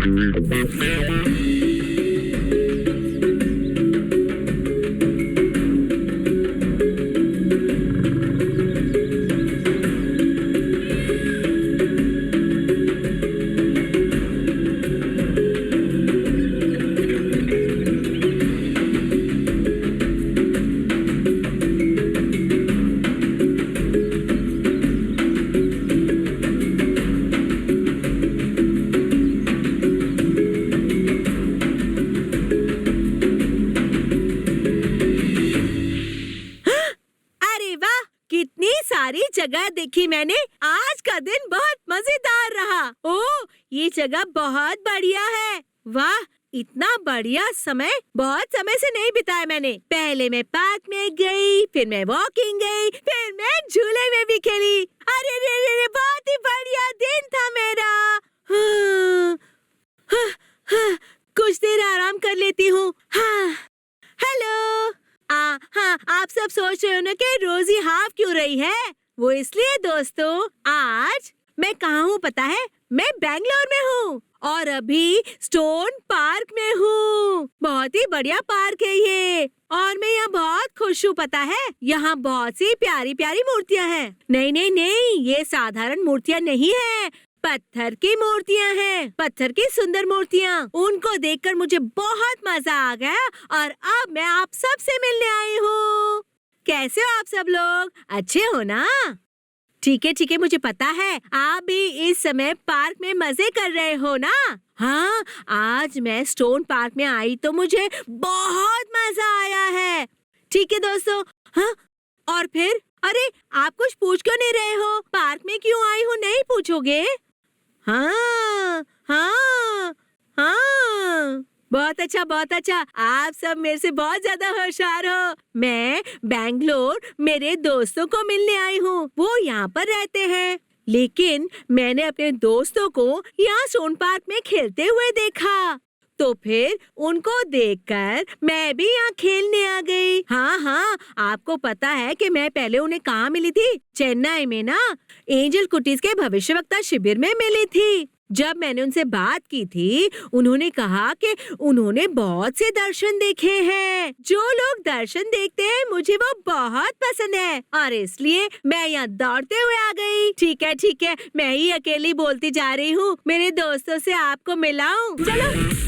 अरे वाह, कितनी सारी जगह देखी मैंने। आज का दिन बहुत मजेदार रहा। ओह, ये जगह बहुत बढ़िया है। वाह, इतना बढ़िया समय बहुत समय से नहीं बिताया मैंने। पहले मैं पार्क में गई, फिर मैं वॉकिंग गई, फिर मैं झूले में भी खेली। अरे रे रे रे, बहुत ही बढ़िया दिन था मेरा। हाँ, हाँ, हाँ, कुछ देर आराम कर लेती हूँ। हाँ, हेलो। हाँ, आप सब सोच रहे हो ना कि रोजी हाफ क्यों रही है? वो इसलिए दोस्तों, आज मैं कहाँ हूँ पता है? मैं बेंगलोर में हूँ और अभी स्टोन पार्क में हूँ। बहुत ही बढ़िया पार्क है ये और मैं यहाँ बहुत खुश हूँ पता है। यहाँ बहुत सी प्यारी प्यारी मूर्तियाँ हैं। नहीं नहीं नहीं, ये साधारण मूर्तियाँ नहीं है, पत्थर की मूर्तियाँ हैं। पत्थर की सुंदर मूर्तियाँ। उनको देखकर मुझे बहुत मजा आ गया और अब मैं आप सब से मिलने आई हूँ। कैसे हो आप सब लोग? अच्छे हो ना? ठीक है, मुझे पता है आप भी इस समय पार्क में मजे कर रहे हो ना? हाँ, आज मैं स्टोन पार्क में आई तो मुझे बहुत मजा आया है। ठीक है दोस्तों। हाँ, और फिर? अरे, आप कुछ पूछ क्यों नहीं रहे हो? पार्क में क्यों आई हूँ नहीं पूछोगे? हाँ, हाँ, हाँ, बहुत अच्छा, बहुत अच्छा। आप सब मेरे से बहुत ज्यादा होशियार हो। मैं बेंगलोर मेरे दोस्तों को मिलने आई हूँ। वो यहाँ पर रहते हैं, लेकिन मैंने अपने दोस्तों को यहाँ सोन पार्क में खेलते हुए देखा, तो फिर उनको देखकर मैं भी यहाँ खेलने आ गई। हाँ, आपको पता है कि मैं पहले उन्हें कहाँ मिली थी? चेन्नई में ना, एंजल कुटीज के भविष्यवक्ता शिविर में मिली थी। जब मैंने उनसे बात की थी, उन्होंने कहा कि उन्होंने बहुत से दर्शन देखे हैं। जो लोग दर्शन देखते हैं मुझे वो बहुत पसंद है और इसलिए मैं यहाँ दौड़ते हुए आ गई। ठीक है, मैं ही अकेली बोलती जा रही हूँ। मेरे दोस्तों से आपको मिलाऊं? चलो।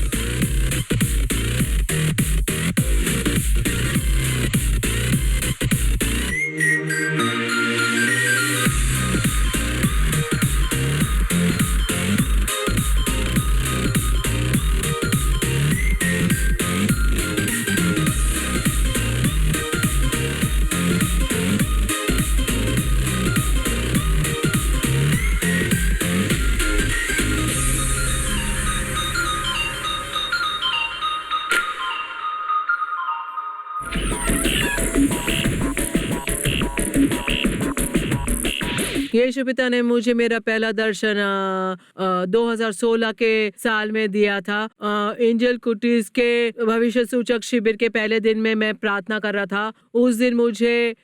यीशु पिता ने मुझे मेरा पहला दर्शन 2016 के साल में दिया था। एंजल कुटीज के भविष्य सूचक शिविर के पहले दिन में मैं प्रार्थना कर रहा था। उस दिन मुझे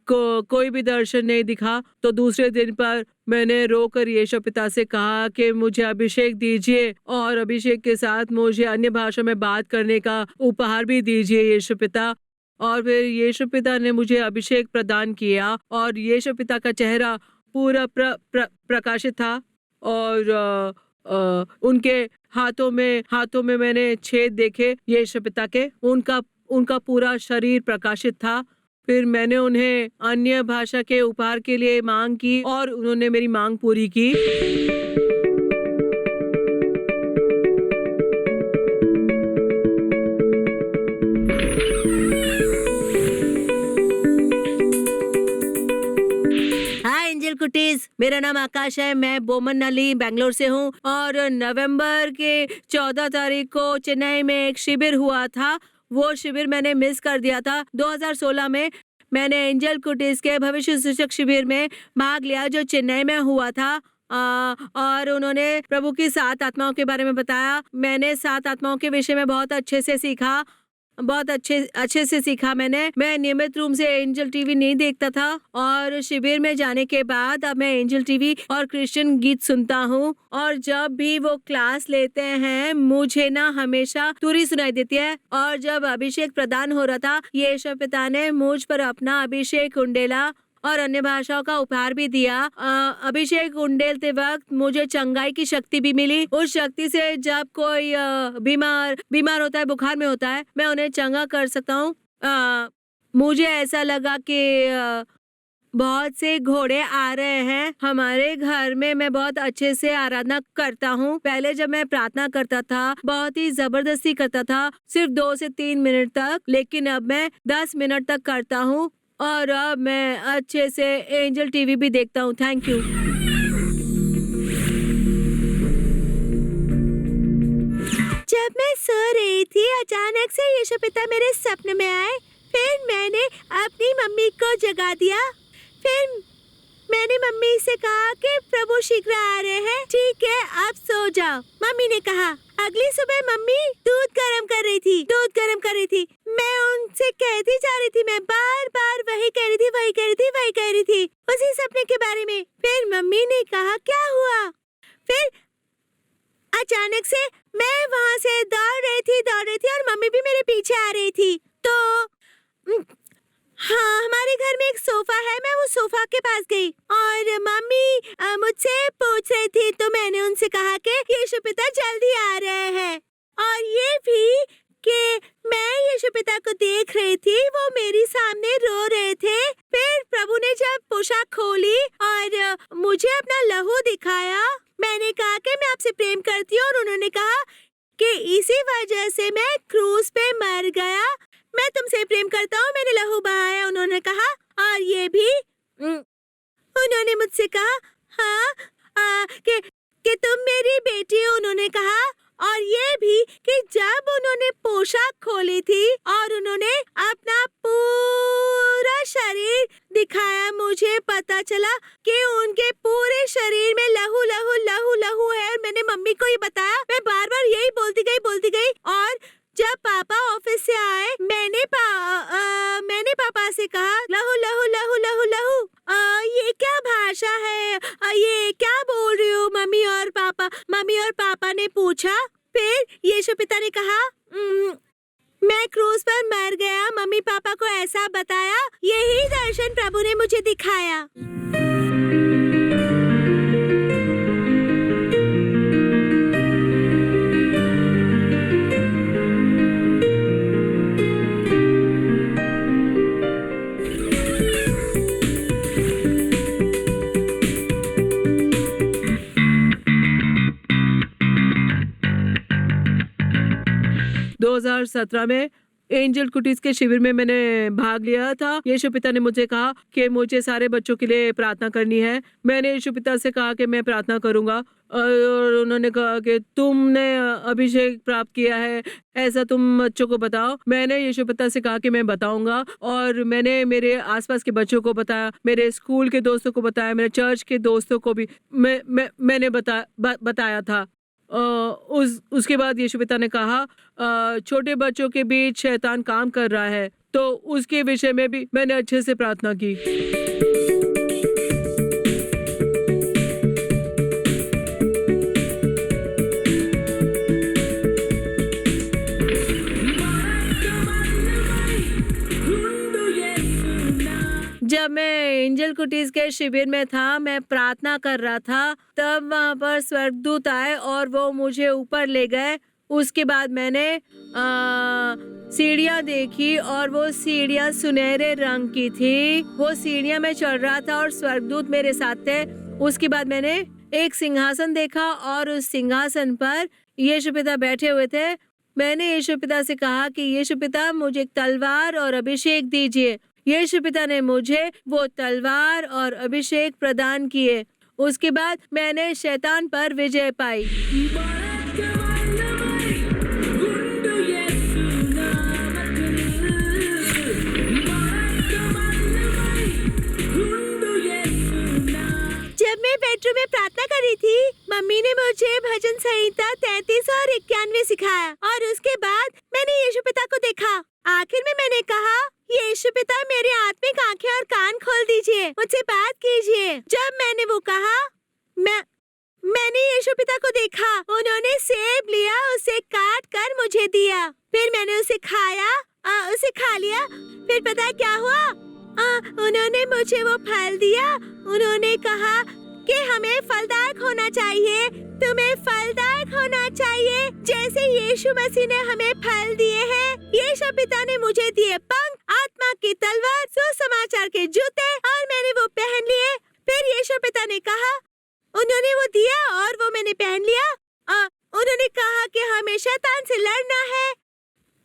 कोई भी दर्शन नहीं दिखा, तो दूसरे दिन पर मैंने रोकर यीशु पिता से कहा कि मुझे अभिषेक दीजिए और अभिषेक के साथ मुझे अन्य भाषा में बात करने का उपहार भी दीजिए यीशु पिता। और फिर यीशु पिता ने मुझे अभिषेक प्रदान किया और यीशु पिता का चेहरा पूरा प्रकाशित था और उनके हाथों में मैंने छेद देखे यीशु पिता के। उनका पूरा शरीर प्रकाशित था। फिर मैंने उन्हें अन्य भाषा के उपहार के लिए मांग की और उन्होंने मेरी मांग पूरी की। कुटीज, मेरा नाम आकाश है। मैं बोमनहल्ली बेंगलोर से हूँ और नवंबर के 14 तारीख को चेन्नई में एक शिविर हुआ था। वो शिविर मैंने मिस कर दिया था। 2016 में मैंने एंजल कुटीज के भविष्य सूचक शिविर में भाग लिया जो चेन्नई में हुआ था। और उन्होंने प्रभु की 7 आत्माओं के बारे में बताया। मैंने 7 आत्माओं के विषय में बहुत अच्छे से सीखा। बहुत अच्छे अच्छे से सीखा मैंने। मैं नियमित रूप से एंजल टीवी नहीं देखता था और शिविर में जाने के बाद अब मैं एंजल टीवी और क्रिश्चियन गीत सुनता हूँ। और जब भी वो क्लास लेते हैं मुझे ना हमेशा तुरी सुनाई देती है। और जब अभिषेक प्रदान हो रहा था, यीशु पिता ने मुझ पर अपना अभिषेक उंडेला और अन्य भाषाओं का उपहार भी दिया। अभिषेक उंडेलते वक्त मुझे चंगाई की शक्ति भी मिली। उस शक्ति से जब कोई बीमार होता है, बुखार में होता है, मैं उन्हें चंगा कर सकता हूँ। मुझे ऐसा लगा कि बहुत से घोड़े आ रहे हैं हमारे घर में। मैं बहुत अच्छे से आराधना करता हूँ। पहले जब मैं प्रार्थना करता था बहुत ही जबरदस्ती करता था, सिर्फ 2 से 3 मिनट तक, लेकिन अब मैं 10 मिनट तक करता हूँ और अब मैं अच्छे से एंजल टीवी भी देखता हूँ। Thank you. जब मैं सो रही थी अचानक से यीशु पिता मेरे सपने में आए। फिर मैंने अपनी मम्मी को जगा दिया। फिर मैंने मम्मी से कहा कि प्रभु शीघ्र आ रहे हैं। ठीक है, अब सो जाओ। मम्मी ने कहा। अगली सुबह मम्मी दूध गर्म कर रही थी। मैं उनसे कहती जा रही थी, मैं बार बार वही कह रही थी उसी सपने के बारे में। फिर मम्मी ने कहा क्या हुआ? फिर अचानक से मैं वहाँ से दौड़ रही थी और मम्मी भी मेरे पीछे आ रही थी। तो हाँ, हमारे घर में एक सोफा है। मैं वो सोफा के पास गई और मम्मी मुझसे पूछ रही थी, तो मैंने उनसे कहा कि यीशु पिता जल्दी आ रहे हैं। और ये भी कि मैं यीशु पिता को देख रही थी, वो मेरी सामने रो रहे थे। फिर प्रभु ने जब पोशाक खोली और मुझे अपना लहू दिखाया, मैंने कहा कि मैं आपसे प्रेम करती हूँ और उन्होंने कहा कि इसी वजह से मैं क्रूस पे मर गया। मैं तुमसे प्रेम करता हूँ, मैंने लहू बहाया, उन्होंने कहा। और ये भी उन्होंने मुझसे कहा हाँ कि तुम मेरी बेटी हो, उन्होंने कहा। और ये भी कि जब उन्होंने पोशाक खोली थी और उन्होंने अपना पूरा शरीर दिखाया, मुझे पता चला कि उनके पूरे शरीर में लहू लहू लहू लहू है। और मैंने मम्मी को ही बताया। मैं बार बार यही बोलती गई। और जब पापा ऑफिस से आए, मैंने पापा से कहा लहू लहू लहू लहू लहू, ये क्या भाषा है? ये क्या बोल रही हो मम्मी और पापा ने पूछा। फिर यीशु पिता ने कहा मैं क्रूस पर मर गया। मम्मी पापा को ऐसा बताया। यही दर्शन प्रभु ने मुझे दिखाया। 2017 में एंजल कुटीज के शिविर में मैंने भाग लिया था। यीशु पिता ने मुझे कहा कि मुझे सारे बच्चों के लिए प्रार्थना करनी है। मैंने यीशु पिता से कहा कि मैं प्रार्थना करूंगा और उन्होंने कहा कि तुमने अभिषेक प्राप्त किया है, ऐसा तुम बच्चों को बताओ। मैंने यीशु पिता से कहा कि मैं बताऊंगा और मैंने मेरे आसपास के बच्चों को बताया, मेरे स्कूल के दोस्तों को बताया, मेरे चर्च के दोस्तों को भी मैंने बताया था। उसके बाद यीशु पिता ने कहा छोटे बच्चों के बीच शैतान काम कर रहा है, तो उसके विषय में भी मैंने अच्छे से प्रार्थना की। जब मैं एंजल कुटीज के शिविर में था, मैं प्रार्थना कर रहा था, तब वहाँ पर स्वर्गदूत आए और वो मुझे ऊपर ले गए। उसके बाद मैंने सीढ़ियाँ देखी और वो सीढ़ियाँ सुनहरे रंग की थी। वो सीढ़ियाँ में चढ़ रहा था और स्वर्गदूत मेरे साथ थे। उसके बाद मैंने एक सिंहासन देखा और उस सिंहासन पर यीशु पिता बैठे हुए थे। मैंने यीशु पिता से कहा कि यीशु पिता मुझे एक तलवार और अभिषेक दीजिए। यीशु पिता ने मुझे वो तलवार और अभिषेक प्रदान किए। उसके बाद मैंने शैतान पर विजय पाई। जब मैं बेडरूम में प्रार्थना कर रही थी, मम्मी ने मुझे भजन संहिता 33 और 91 सिखाया और उसके बाद मैंने यीशु पिता को देखा। आखिर में मैंने कहा, यीशु पिता मेरे आत्मिक आंखें और कान खोल दीजिए, मुझसे बात कीजिए। जब मैंने वो कहा, मैंने यीशु पिता को देखा। उन्होंने सेब लिया, उसे काट कर मुझे दिया, फिर मैंने उसे खा लिया। फिर पता है क्या हुआ? उन्होंने मुझे वो फल दिया। उन्होंने कहा कि हमें फलदायक होना चाहिए, तुम्हें फलदायक होना चाहिए, जैसे यीशु मसीह ने हमें फल दिए हैं। यीशु पिता ने मुझे दिए पंख, आत्मा की तलवार, सुसमाचार के जूते, और मैंने वो पहन लिए। फिर यीशु पिता ने कहा, उन्होंने वो दिया और वो मैंने पहन लिया। उन्होंने कहा कि हमें शैतान से लड़ना है,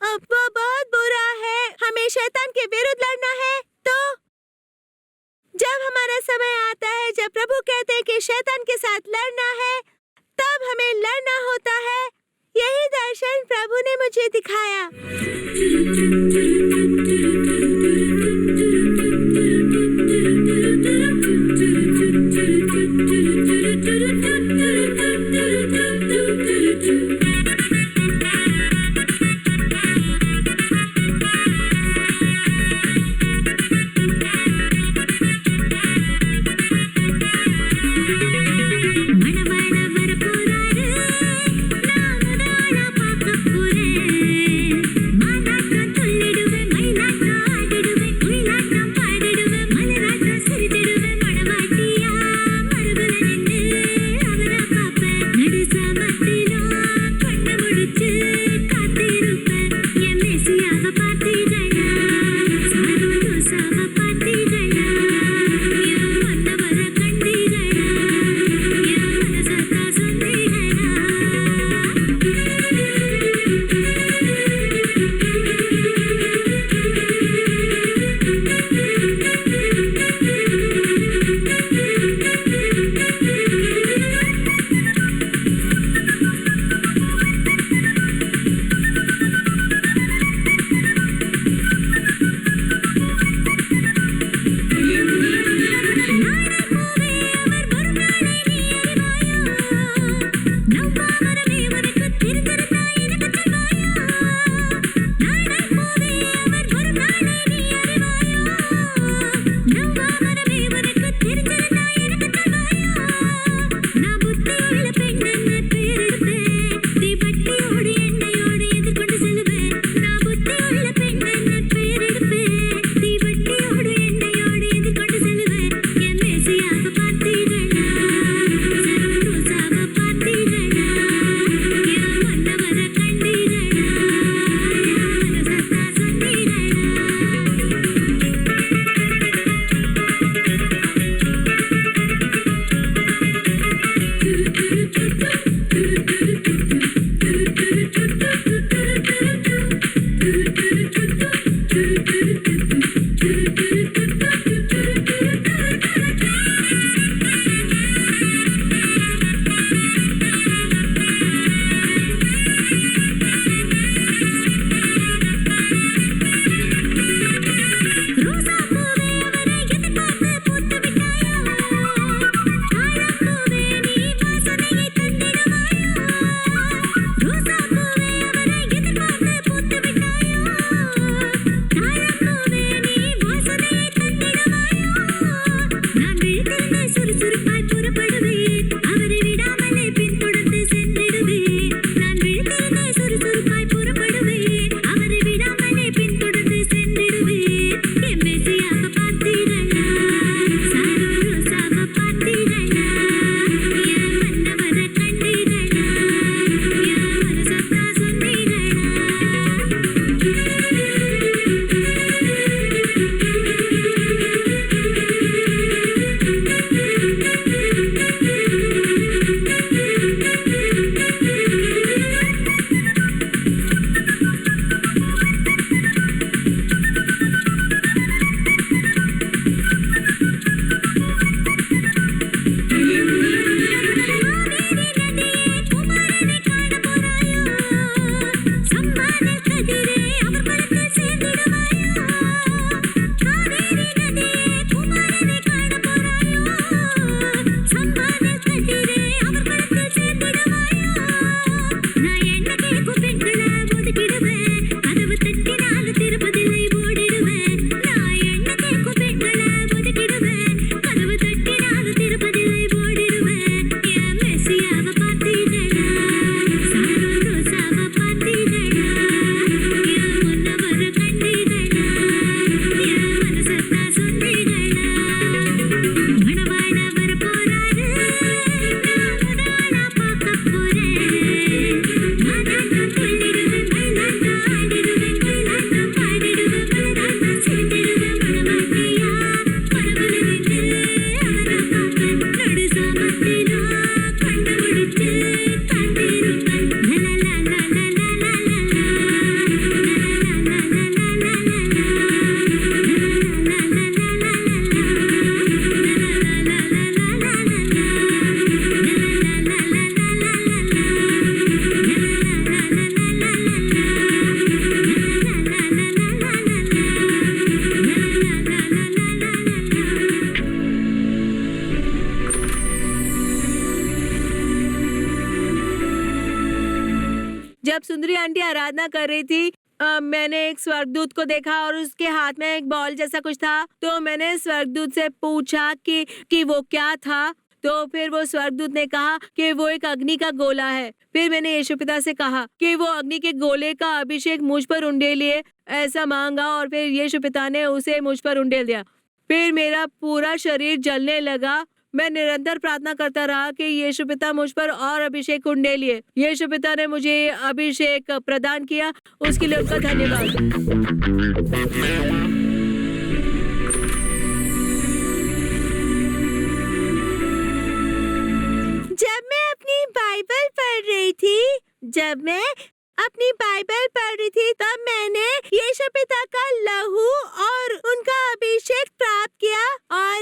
वो बहुत बुरा है, हमें शैतान के विरुद्ध लड़ना है। तो जब हमारा समय आता है, जब प्रभु कहते हैं कि शैतान के साथ लड़ना है, तब हमें लड़ना होता है। यही दर्शन प्रभु ने मुझे दिखाया। जब सुंदरी आंटी आराधना कर रही थी, मैंने एक स्वर्गदूत को देखा और उसके हाथ में एक बॉल जैसा कुछ था। तो मैंने स्वर्गदूत से पूछा कि वो क्या था। तो फिर वो स्वर्गदूत ने कहा कि वो एक अग्नि का गोला है। फिर मैंने यीशु पिता से कहा कि वो अग्नि के गोले का अभिषेक मुझ पर उंडेलिए, ऐसा मांगा, और फिर यीशु पिता ने उसे मुझ पर उंडेल दिया। फिर मेरा पूरा शरीर जलने लगा। मैं निरंतर प्रार्थना करता रहा कि यीशु पिता मुझ पर और अभिषेक उंडेलिए। यीशु पिता ने मुझे अभिषेक प्रदान किया, उसके लिए उनका धन्यवाद। जब मैं अपनी बाइबल पढ़ रही थी तब मैंने यीशु पिता का लहू और उनका अभिषेक प्राप्त किया, और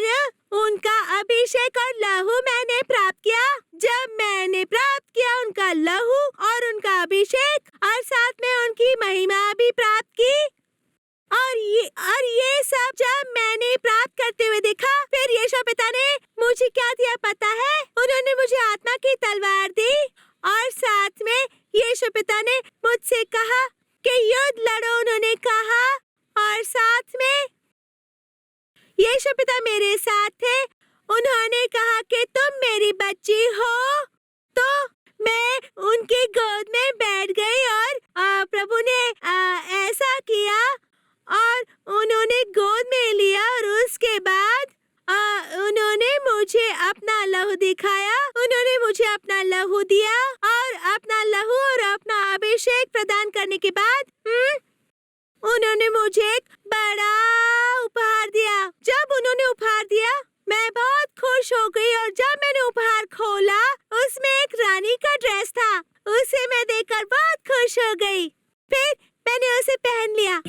उनका अभिषेक और लहू मैंने प्राप्त किया। जब मैंने प्राप्त किया उनका लहू और उनका अभिषेक और साथ में उनकी महिमा भी प्राप्त की, और ये सब जब मैंने प्राप्त करते हुए देखा, फिर यीशु पिता ने मुझे क्या दिया पता है? उन्होंने मुझे आत्मा की तलवार दी, और साथ में यीशु पिता ने मुझसे कहा कि युद्ध लड़ो, उन्होंने कहा। और साथ में यीशु पिता मेरे साथ थे। उन्होंने कहा कि तुम मेरी बच्ची हो। तो मैं उनकी गोद में बैठ गई, और प्रभु ने ऐसा किया और उन्होंने गोद में लिया, और उसके बाद उन्होंने मुझे अपना लहू दिखाया। उन्होंने मुझे अपना लहू दिया, और अपना लहू और अपना अभिषेक प्रदान करने के बाद उन्होंने मुझे एक बड़ा उपहार दिया। जब उन्होंने उपहार दिया मैं बहुत खुश हो गई, और जब मैंने उपहार खोला उसमें एक रानी का ड्रेस था। उसे मैं देखकर बहुत खुश हो गई। फिर मैंने उसे पहन लिया।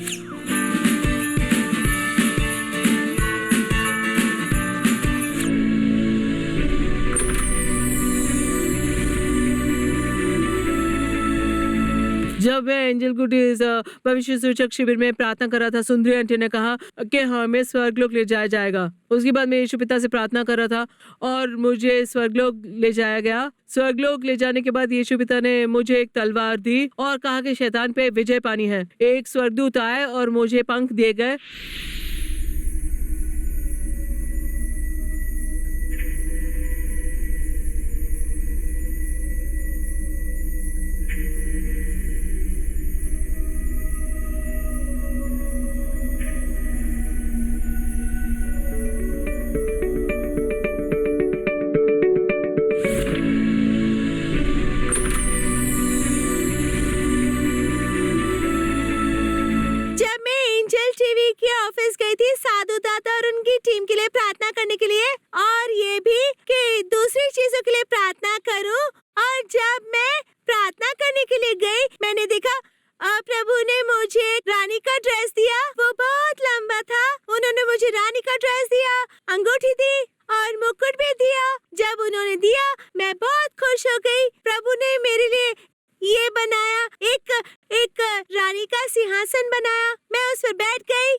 जब मैं एंजल कुटीज भविष्य सूचक शिविर में प्रार्थना कर रहा था, सुंदरी आंटी ने कहा कि हमें स्वर्गलोक ले जाया जाएगा। उसके बाद मैं यीशु पिता से प्रार्थना कर रहा था और मुझे स्वर्गलोक ले जाया गया। स्वर्गलोक ले जाने के बाद यीशु पिता ने मुझे एक तलवार दी और कहा कि शैतान पे विजय पानी है। एक स्वर्गदूत आए और मुझे पंख दिए गए। ऑफिस गई थी साधु दादा और उनकी टीम के लिए प्रार्थना करने के लिए, और ये भी कि दूसरी चीजों के लिए प्रार्थना करूं। और जब मैं प्रार्थना करने के लिए गई, मैंने देखा प्रभु ने मुझे रानी का ड्रेस दिया। वो बहुत लंबा था। उन्होंने मुझे रानी का ड्रेस दिया, अंगूठी दी और मुकुट भी दिया। जब उन्होंने दिया मैं बहुत खुश हो गई। प्रभु ने मेरे लिए ये बनाया, एक रानी का सिंहासन बनाया। मैं उस पर बैठ गई।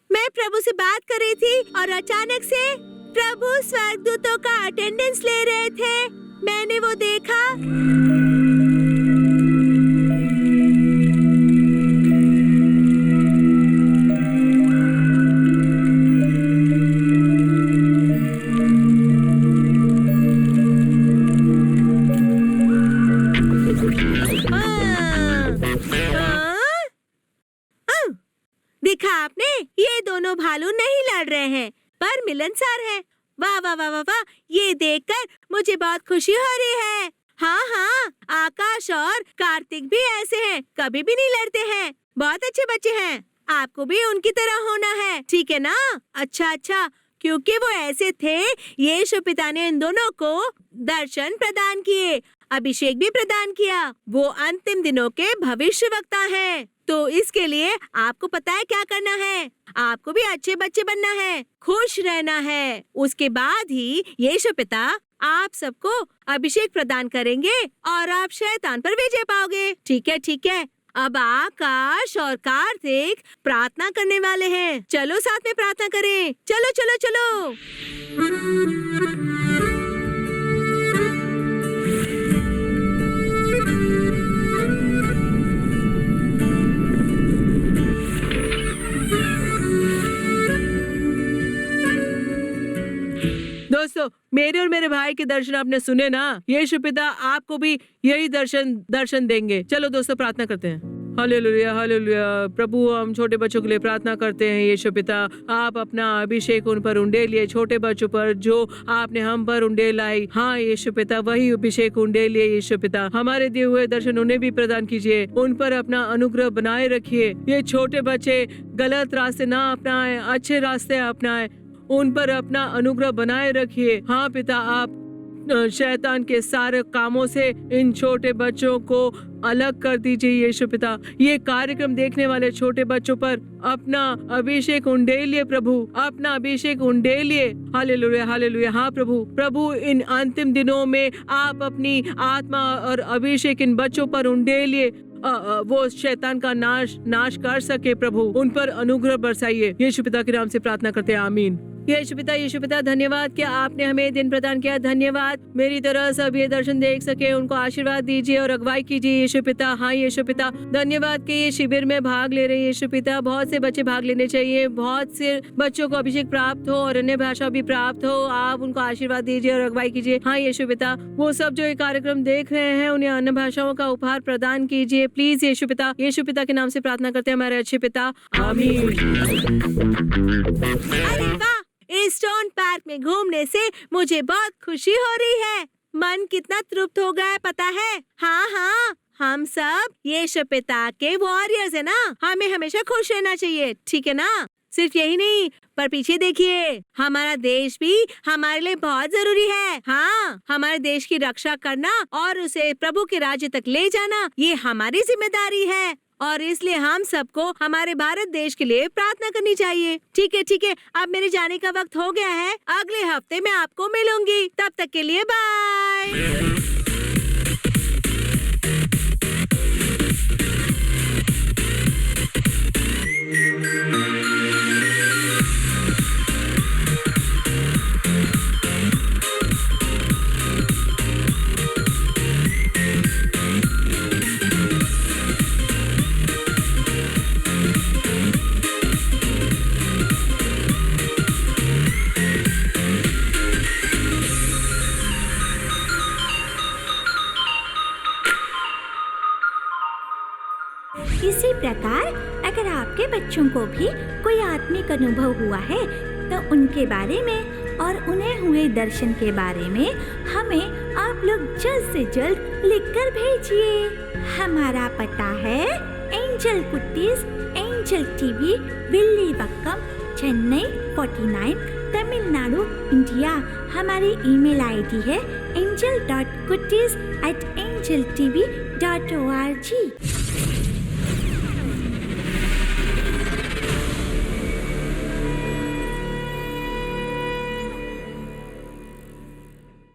मैं प्रभु से बात कर रही थी और अचानक से प्रभु स्वर्गदूतों का अटेंडेंस ले रहे थे। मैंने वो देखा। देखा आपने, ये दोनों भालू नहीं लड़ रहे हैं पर मिलनसार हैं। वाह वाह वाह वाह वाह, ये देखकर मुझे बहुत खुशी हो रही है। हाँ, आकाश और कार्तिक भी ऐसे हैं, कभी भी नहीं लड़ते हैं, बहुत अच्छे बच्चे हैं। आपको भी उनकी तरह होना है, ठीक है ना? अच्छा, क्योंकि वो ऐसे थे। यीशु पिता ने इन दोनों को दर्शन प्रदान किए, अभिषेक भी प्रदान किया। वो अंतिम दिनों के भविष्यवक्ता हैं। तो इसके लिए आपको पता है क्या करना है? आपको भी अच्छे बच्चे बनना है, खुश रहना है। उसके बाद ही यीशु पिता आप सबको अभिषेक प्रदान करेंगे और आप शैतान पर विजय पाओगे। ठीक है। अब आकाश और कार्तिक प्रार्थना करने वाले हैं। चलो साथ में प्रार्थना करें। चलो। दोस्तों, मेरे और मेरे भाई के दर्शन आपने सुने ना। यीशु पिता आपको भी यही दर्शन देंगे। चलो दोस्तों, प्रार्थना करते हैं। Hallelujah, hallelujah. प्रभु, हम छोटे बच्चों के लिए प्रार्थना करते हैं। यीशु पिता, आप अपना अभिषेक उन पर उंडेलिए, छोटे बच्चों पर जो आपने हम पर उंडेलाई। हाँ यीशु पिता, वही अभिषेक उंडेलिए। यीशु पिता, हमारे दिए हुए दर्शन उन्हें भी प्रदान कीजिए। उन पर अपना अनुग्रह बनाए रखिए। ये छोटे बच्चे गलत रास्ते ना अपनाएं, अच्छे रास्ते अपनाएं। उन पर अपना अनुग्रह बनाए रखिए। हाँ पिता, आप शैतान के सारे कामों से इन छोटे बच्चों को अलग कर दीजिए। यीशु पिता, ये कार्यक्रम देखने वाले छोटे बच्चों पर अपना अभिषेक उंडेलिए। प्रभु, अपना अभिषेक उंडेलिए। Hallelujah, hallelujah. हाँ प्रभु, इन अंतिम दिनों में आप अपनी आत्मा और अभिषेक इन बच्चों पर उंडेलिए। वो शैतान का नाश कर सके। प्रभु, उन पर अनुग्रह बरसाइए। यीशु पिता के नाम से प्रार्थना करते हैं, आमीन। यीशु पिता, धन्यवाद कि आपने हमें दिन प्रदान किया। धन्यवाद, मेरी तरह सब ये दर्शन देख सके। उनको आशीर्वाद दीजिए और अगुवाई कीजिए। यीशु पिता, हाँ यीशु पिता, धन्यवाद कि ये शिविर में भाग ले रहे हैं। यीशु पिता, बहुत से बच्चे भाग लेने चाहिए। बहुत से बच्चों को अभिषेक प्राप्त हो और अन्य भाषा भी प्राप्त हो। आप उनको आशीर्वाद दीजिए और अगुवाई कीजिए। हाँ यीशु पिता, वो सब जो ये कार्यक्रम देख रहे हैं उन्हें अन्य भाषाओं का उपहार प्रदान कीजिए। प्लीज यीशु पिता के नाम से प्रार्थना करते हैं हमारे अच्छे पिता, आमीन। अरे वाह, इस स्टोन पार्क में घूमने से मुझे बहुत खुशी हो रही है। मन कितना तृप्त हो गया है, पता है? हाँ, हम सब यीशु पिता के वॉरियर्स है ना। हमें हमेशा खुश रहना चाहिए, ठीक है ना? सिर्फ यही नहीं, पर पीछे देखिए, हमारा देश भी हमारे लिए बहुत जरूरी है। हाँ, हमारे देश की रक्षा करना और उसे प्रभु के राज्य तक ले जाना, ये हमारी जिम्मेदारी है। और इसलिए हम सबको हमारे भारत देश के लिए प्रार्थना करनी चाहिए। ठीक है, अब मेरे जाने का वक्त हो गया है। अगले हफ्ते मैं आपको मिलूंगी। तब तक के लिए बाय। इसी प्रकार अगर आपके बच्चों को भी कोई आत्मिक अनुभव हुआ है तो उनके बारे में और उन्हें हुए दर्शन के बारे में हमें आप लोग जल्द से जल्द लिखकर भेजिए। हमारा पता है Angel Kutties, Angel TV, Villivakkam, Chennai 49, Tamil Nadu, India. हमारी ईमेल आईडी है angel.kutties@angeltv.org।